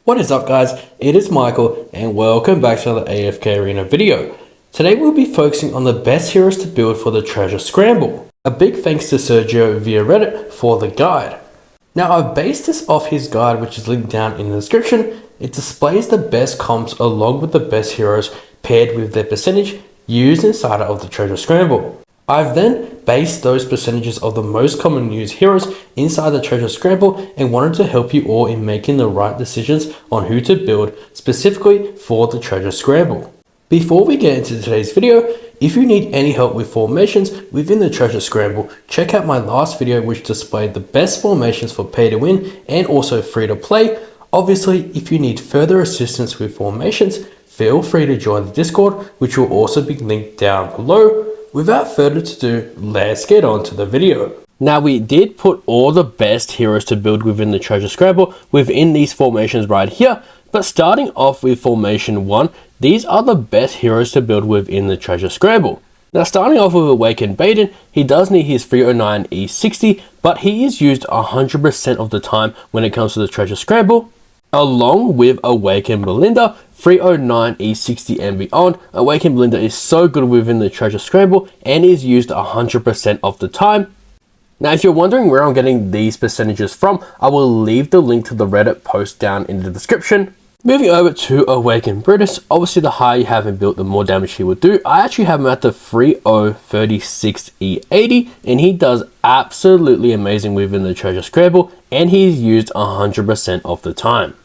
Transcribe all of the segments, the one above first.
What is up guys, it is Michael and welcome back to another AFK Arena video. Today we'll be focusing on the best heroes to build for the Treasure Scramble. A big thanks to Sergio via Reddit for the guide. Now I've based this off his guide, which is linked down in the description. It displays the best comps along with the best heroes paired with their percentage used inside of the Treasure Scramble. I've then based those percentages of the most common used heroes inside the Treasure Scramble and wanted to help you all in making the right decisions on who to build specifically for the Treasure Scramble. Before we get into today's video, if you need any help with formations within the Treasure Scramble, check out my last video which displayed the best formations for pay to win and also free to play. Obviously, if you need further assistance with formations, feel free to join the Discord, which will also be linked down below. Without further ado, let's get on to the video. Now we did put all the best heroes to build within the Treasure Scramble within these formations right here, but starting off with formation 1, these are the best heroes to build within the Treasure Scramble. Now starting off with Awakened Baden, he does need his 309 E60, but he is used 100% of the time when it comes to the Treasure Scramble. Along with Awakened Belinda, 309 E60 and beyond, Awakened Belinda is so good within the Treasure Scramble and is used 100% of the time. Now if you're wondering where I'm getting these percentages from, I will leave the link to the Reddit post down in the description. Moving over to Awakened Brutus, obviously the higher you have him built, the more damage he will do. I actually have him at the 3036 E80 and he does absolutely amazing within the Treasure Scramble and he's used 100% of the time.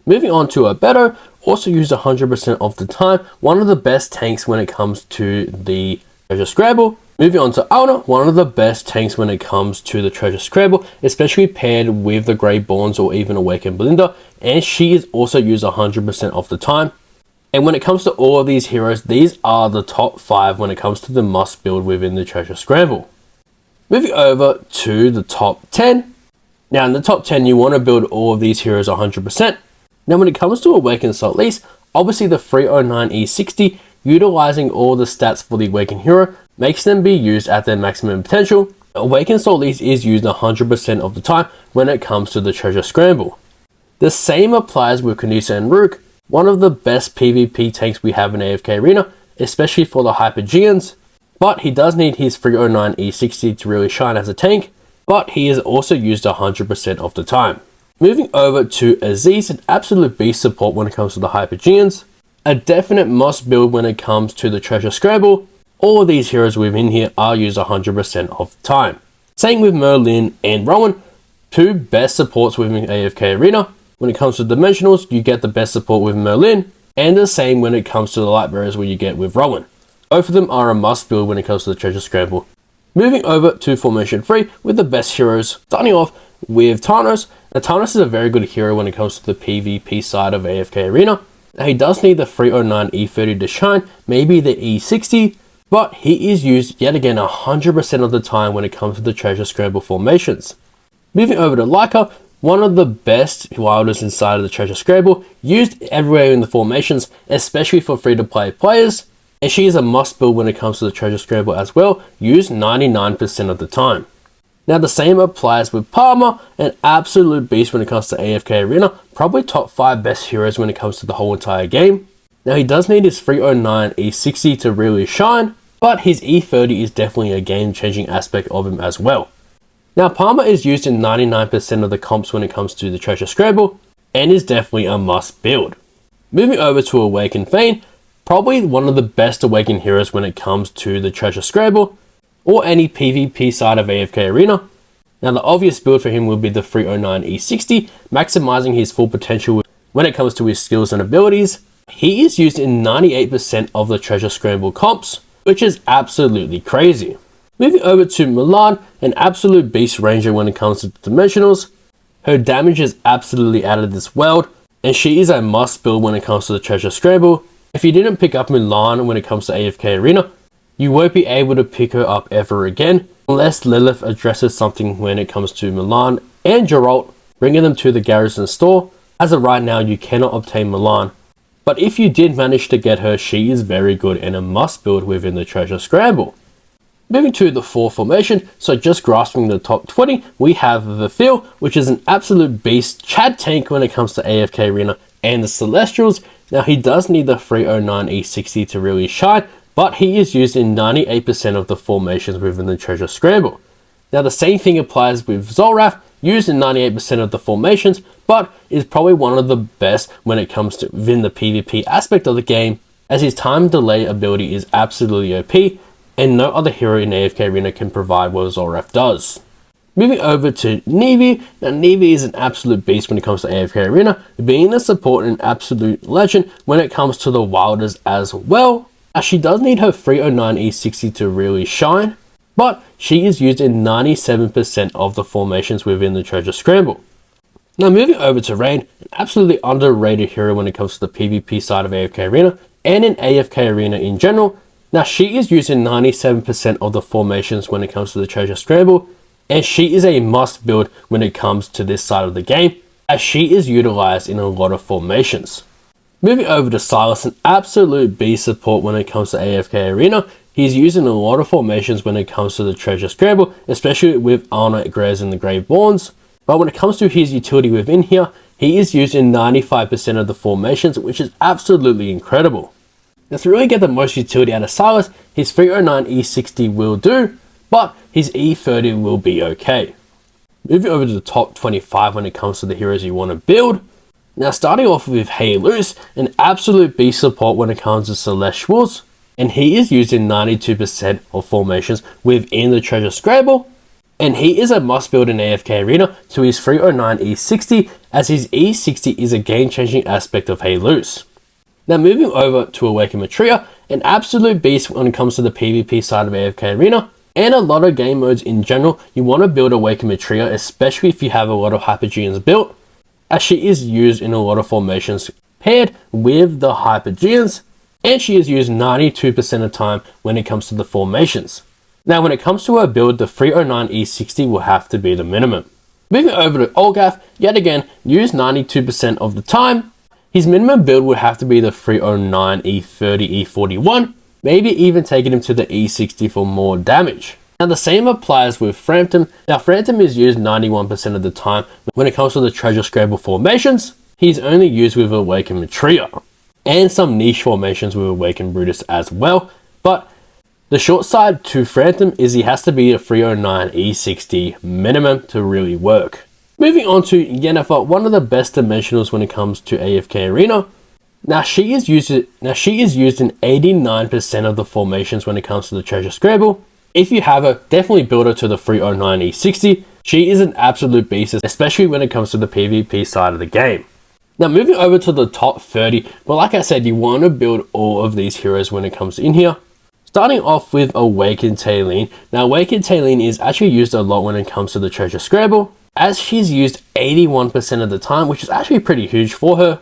Moving on to Abeto, also used 100% of the time, one of the best tanks when it comes to the Treasure Scramble. Moving on to Auna, one of the best tanks when it comes to the Treasure Scramble, especially paired with the Grey Bonds or even Awakened Belinda, and she is also used 100% of the time. And when it comes to all of these heroes, these are the top 5 when it comes to the must build within the Treasure Scramble. Moving over to the top 10. Now in the top 10, you want to build all of these heroes 100%. Now when it comes to Awakened Saltlease, obviously the 309 E60, utilizing all the stats for the Awakened hero, makes them be used at their maximum potential. Awakened Saltlease is used 100% of the time when it comes to the Treasure Scramble. The same applies with Kanisa and Rook, one of the best PvP tanks we have in AFK Arena, especially for the Hypergeans, but he does need his 309 E60 to really shine as a tank, but he is also used 100% of the time. Moving over to Aziz, an absolute beast support when it comes to the Hypergeans, a definite must build when it comes to the Treasure Scramble. All of these heroes within here are used 100% of the time. Same with Merlin and Rowan, two best supports within AFK Arena. When it comes to Dimensionals, you get the best support with Merlin, and the same when it comes to the Light Bearers where you get with Rowan. Both of them are a must build when it comes to the Treasure Scramble. Moving over to Formation 3 with the best heroes, starting off with Thanos. Now Thanos is a very good hero when it comes to the PvP side of AFK Arena. Now he does need the 309 E30 to shine, maybe the E60, but he is used yet again 100% of the time when it comes to the Treasure Scramble formations. Moving over to Leica, one of the best wilders inside of the Treasure Scramble, used everywhere in the formations, especially for free-to-play players, and she is a must build when it comes to the Treasure Scramble as well, used 99% of the time. Now the same applies with Palmer, an absolute beast when it comes to AFK Arena, probably top 5 best heroes when it comes to the whole entire game. Now he does need his 309 E60 to really shine, but his E30 is definitely a game-changing aspect of him as well. Now Palmer is used in 99% of the comps when it comes to the Treasure Scramble, and is definitely a must build. Moving over to Awakened Fane, probably one of the best Awakened heroes when it comes to the Treasure Scramble, or any PvP side of AFK Arena. Now the obvious build for him will be the 309 E60, maximizing his full potential when it comes to his skills and abilities. He is used in 98% of the Treasure Scramble comps, which is absolutely crazy. Moving over to Milan, an absolute beast ranger when it comes to Dimensionals. Her damage is absolutely out of this world, and she is a must build when it comes to the Treasure Scramble. If you didn't pick up Milan when it comes to AFK Arena, you won't be able to pick her up ever again, unless Lilith addresses something when it comes to Milan and Geralt, bringing them to the Garrison store. As of right now, you cannot obtain Milan, but if you did manage to get her, she is very good and a must build within the Treasure Scramble. Moving to the fourth formation, so just grasping the top 20, we have the Phil, which is an absolute beast Chad tank when it comes to AFK Arena. and the Celestials. Now he does need the 309 E60 to really shine, but he is used in 98% of the formations within the Treasure Scramble. Now the same thing applies with Zolrath, used in 98% of the formations, but is probably one of the best when it comes to within the PvP aspect of the game, as his time delay ability is absolutely OP, and no other hero in AFK Arena can provide what Zolrath does. Moving over to Neve. Now Neve is an absolute beast when it comes to AFK Arena, being a support and absolute legend when it comes to the Wilders as well. Now she does need her 309 E60 to really shine, but she is used in 97% of the formations within the Treasure Scramble. Now moving over to Rain, an absolutely underrated hero when it comes to the PvP side of AFK Arena and in AFK Arena in general. Now she is used in 97% of the formations when it comes to the Treasure Scramble, and she is a must build when it comes to this side of the game, as she is utilized in a lot of formations. Moving over to Silas, an absolute beast support when it comes to AFK Arena. He's used in a lot of formations when it comes to the Treasure Scramble, especially with Arna, Grez and the Graveborns. But when it comes to his utility within here, he is used in 95% of the formations, which is absolutely incredible. Now to really get the most utility out of Silas, his 309 E60 will do, but his E30 will be okay. Moving over to the top 25 when it comes to the heroes you want to build. Now starting off with Halus, an absolute beast support when it comes to Celestials, and he is used in 92% of formations within the Treasure Scramble, and he is a must build in AFK Arena to his 309 E60, as his E60 is a game-changing aspect of Halus. Now moving over to Awaken Matria, an absolute beast when it comes to the PvP side of AFK Arena, and a lot of game modes in general. You want to build Awaken Matria, especially if you have a lot of Hypergeans built, as she is used in a lot of formations paired with the Hypergeans, and she is used 92% of the time when it comes to the formations. Now when it comes to her build, the 309 E60 will have to be the minimum. Moving over to Olgath, yet again, used 92% of the time. His minimum build would have to be the 309 E30 E41, maybe even taking him to the E60 for more damage. Now the same applies with Frampton. Now Frampton is used 91% of the time when it comes to the Treasure Scramble formations. He's only used with Awaken Matria, and some niche formations with Awaken Brutus as well, but the short side to Frampton is he has to be a 309 E60 minimum to really work. Moving on to Yennefer, one of the best dimensionals when it comes to AFK Arena. Now she is used in 89% of the formations when it comes to the Treasure Scramble. If you have her, definitely build her to the 309 E60. She is an absolute beast, especially when it comes to the PvP side of the game. Now moving over to the top 30, but like I said, you want to build all of these heroes when it comes in here. Starting off with Awakened Talene. Now Awakened Talene is actually used a lot when it comes to the Treasure Scramble, as she's used 81% of the time, which is actually pretty huge for her.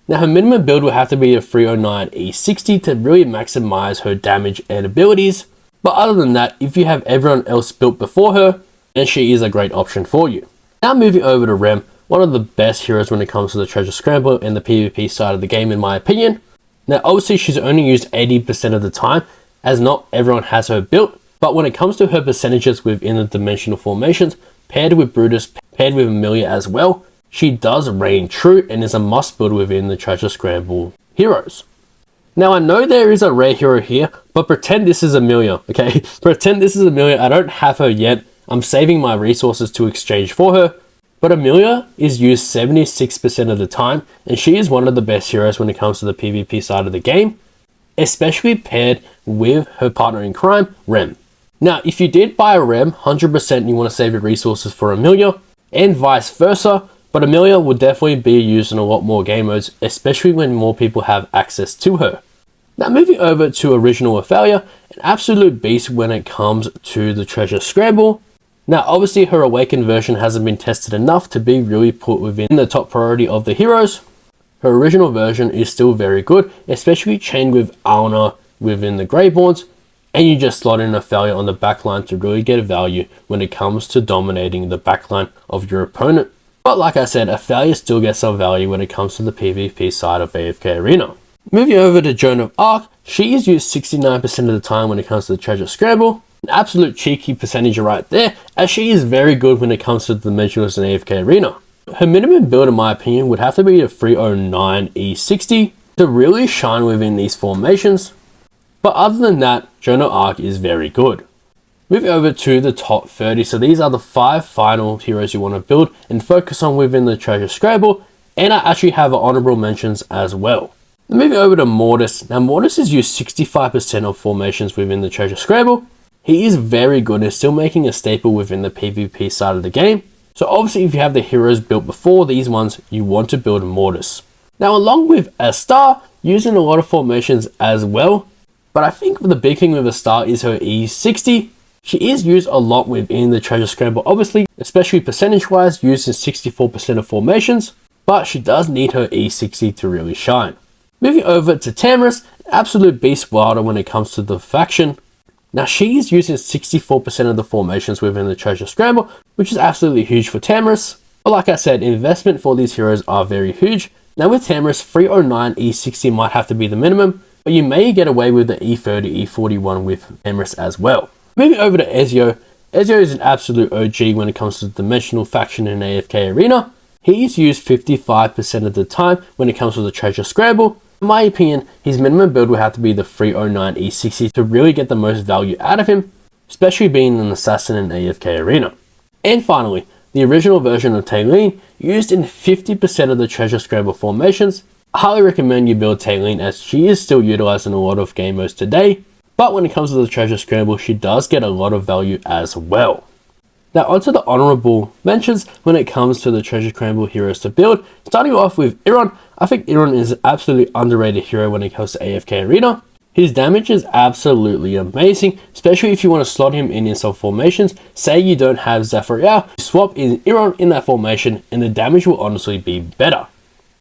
Now her minimum build will have to be a 309 E60 to really maximize her damage and abilities. But other than that, if you have everyone else built before her, then she is a great option for you. Now moving over to Rem, one of the best heroes when it comes to the Treasure Scramble and the PvP side of the game in my opinion. Now obviously she's only used 80% of the time, as not everyone has her built, but when it comes to her percentages within the dimensional formations, paired with Brutus, paired with Amelia as well, she does reign true and is a must build within the Treasure Scramble heroes. Now I know there is a rare hero here, but pretend this is Amelia, okay? Pretend this is Amelia. I don't have her yet. I'm saving my resources to exchange for her. But Amelia is used 76% of the time, and she is one of the best heroes when it comes to the PvP side of the game, especially paired with her partner in crime, Rem. Now, if you did buy a Rem, 100% you want to save your resources for Amelia, and vice versa, but Amelia will definitely be used in a lot more game modes, especially when more people have access to her. Now moving over to Original Ophelia, an absolute beast when it comes to the Treasure Scramble. Now obviously her Awakened version hasn't been tested enough to be really put within the top priority of the heroes. Her original version is still very good, especially chained with Alna within the Greyborns, and you just slot in Ophelia on the backline to really get value when it comes to dominating the backline of your opponent. But like I said, Ophelia still gets some value when it comes to the PvP side of AFK Arena. Moving over to Joan of Arc, she is used 69% of the time when it comes to the Treasure Scramble. An absolute cheeky percentage right there, as she is very good when it comes to the dimensionals in AFK Arena. Her minimum build, in my opinion, would have to be the 309 E60 to really shine within these formations. But other than that, Joan of Arc is very good. Moving over to the top 30, so these are the 5 final heroes you want to build and focus on within the Treasure Scramble, and I actually have honorable mentions as well. Moving over to Mortis. Now Mortis is used 65% of formations within the Treasure Scramble. He is very good and still making a staple within the PvP side of the game. So obviously if you have the heroes built before these ones, you want to build Mortis. Now along with a star, using a lot of formations as well, but I think the big thing with a star is her E60. She is used a lot within the Treasure Scramble, obviously, especially percentage wise, used in 64% of formations, but she does need her E60 to really shine. Moving over to Tamris, absolute beast wilder when it comes to the faction. Now she is used in 64% of the formations within the Treasure Scramble, which is absolutely huge for Tamris. But like I said, investment for these heroes are very huge. Now with Tamris, 309 E60 might have to be the minimum, but you may get away with the E30, E41 with Tamris as well. Moving over to Ezio. Ezio is an absolute OG when it comes to the dimensional faction in AFK Arena. He is used 55% of the time when it comes to the Treasure Scramble. In my opinion, his minimum build would have to be the 309 E60 to really get the most value out of him, especially being an assassin in AFK Arena. And finally, the original version of Taylene, used in 50% of the Treasure Scramble formations. I highly recommend you build Taylene as she is still utilized in a lot of game modes today, but when it comes to the Treasure Scramble, she does get a lot of value as well. Now onto the honorable mentions when it comes to the Treasure Scramble heroes to build. Starting off with Iron, I think Iron is an absolutely underrated hero when it comes to AFK Arena. His damage is absolutely amazing, especially if you want to slot him in some formations. Say you don't have Zafariel, swap in Iron in that formation and the damage will honestly be better.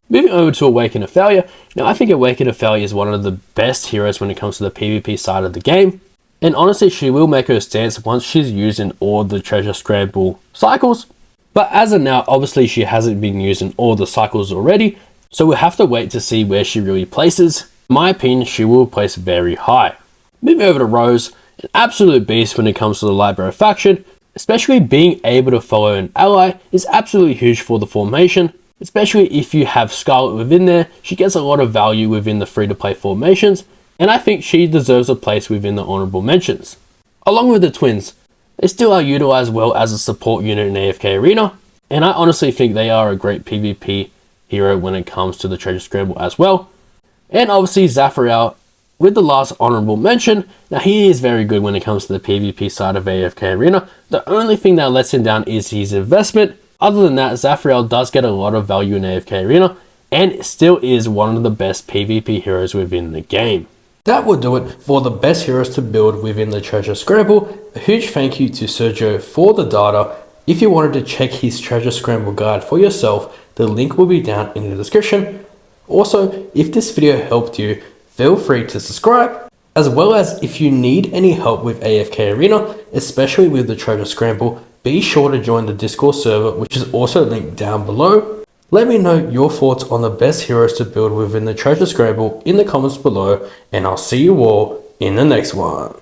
Moving over to Awaken Athalia. Now I think Awaken Athalia is one of the best heroes when it comes to the PvP side of the game. And honestly, she will make her stance once she's used in all the Treasure Scramble cycles. But as of now, obviously she hasn't been used in all the cycles already, so we'll have to wait to see where she really places. In my opinion, she will place very high. Moving over to Rose, an absolute beast when it comes to the Library faction, especially being able to follow an ally is absolutely huge for the formation. Especially if you have Scarlet within there, she gets a lot of value within the free-to-play formations, and I think she deserves a place within the honorable mentions. Along with the twins, they still are utilized well as a support unit in AFK Arena, and I honestly think they are a great PvP hero when it comes to the Treasure Scramble as well. And obviously Zafariel, with the last honorable mention, now he is very good when it comes to the PvP side of AFK Arena. The only thing that lets him down is his investment. Other than that, Zafariel does get a lot of value in AFK Arena, and still is one of the best PvP heroes within the game. That will do it for the best heroes to build within the Treasure Scramble. A huge thank you to Sergio for the data. If you wanted to check his Treasure Scramble guide for yourself, the link will be down in the description. Also, if this video helped you, feel free to subscribe, as well as if you need any help with AFK Arena, especially with the Treasure Scramble, be sure to join the Discord server, which is also linked down below. Let me know your thoughts on the best heroes to build within the Treasure Scramble in the comments below, and I'll see you all in the next one.